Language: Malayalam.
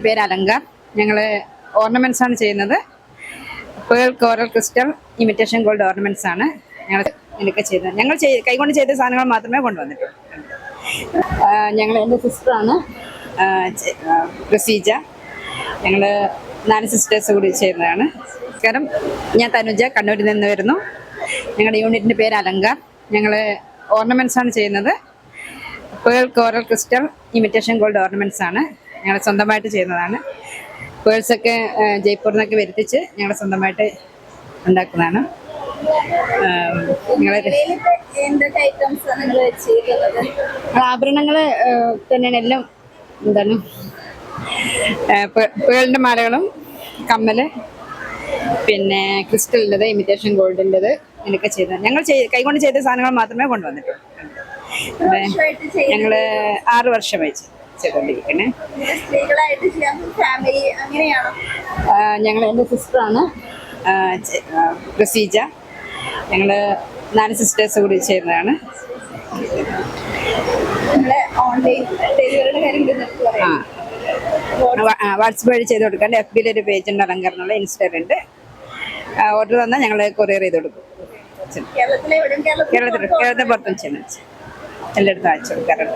പേര് അലങ്കാർ. ഞങ്ങൾ ഓർണമെന്റ്സ് ആണ് ചെയ്യുന്നത്. Pearl coral crystal imitation gold ornaments ആണ് ഞങ്ങൾക്ക് ചെയ്തത്. ഞങ്ങൾ കൈകൊണ്ട് ചെയ്ത സാധനങ്ങൾ മാത്രമേ കൊണ്ടുവന്നിട്ടുള്ളൂ. എൻ്റെ സിസ്റ്ററാണ് പ്രസീജ. ഞങ്ങൾ 4 സിസ്റ്റേഴ്സ് കൂടി ചെയ്യുന്നതാണ്. നമസ്കാരം, ഞാൻ തനുജ, കണ്ണൂരിൽ നിന്ന് വരുന്നു. ഞങ്ങളുടെ യൂണിറ്റിൻ്റെ പേര് അലങ്കാർ. ഞങ്ങൾ ഓർണമെന്റ്സ് ആണ് ചെയ്യുന്നത്. Pearl coral crystal imitation gold ornaments ആണ് ഞങ്ങൾ സ്വന്തമായിട്ട് ചെയ്യുന്നതാണ്. പേഴ്സൊക്കെ ജയ്പൂരിൽ നിന്നൊക്കെ വരുത്തിച്ച് ഞങ്ങൾ സ്വന്തമായിട്ട് ഉണ്ടാക്കുന്നതാണ്. ആഭരണങ്ങൾ തന്നെയാണ് എല്ലാം. എന്താണ്, പേളിൻ്റെ മാലകളും കമ്മല്, പിന്നെ ക്രിസ്റ്റലിൻ്റെത്, ഇമിറ്റേഷൻ ഗോൾഡിൻ്റെത് ഇതൊക്കെ ചെയ്തത്. ഞങ്ങൾ കൈകൊണ്ട് ചെയ്ത സാധനങ്ങൾ മാത്രമേ കൊണ്ടുവന്നിട്ടുള്ളൂ. ഞങ്ങൾ 6 വർഷമായി ചെയ്തുകൊണ്ടിരിക്കണേ. എൻ്റെ സിസ്റ്ററാണ് പ്രസീജ. ഞങ്ങൾ 4 സിസ്റ്റേഴ്സ് കൂടി ചെയ്യുന്നതാണ്. വാട്സപ്പ് വഴി ചെയ്ത് കൊടുക്കാണ്ട് FB ഒരു പേജ് ഉണ്ട്, അലങ്കാർ എന്നുള്ള ഇൻസ്റ്റയിലുണ്ട്. ഓർഡർ തന്നാൽ ഞങ്ങൾ കൊറിയർ ചെയ്ത് കൊടുക്കും. കേരളത്തിൽ പുറത്തും ചെയ്യുന്ന എല്ലായിടത്തും അയച്ചു കൊടുക്കാറുണ്ട്.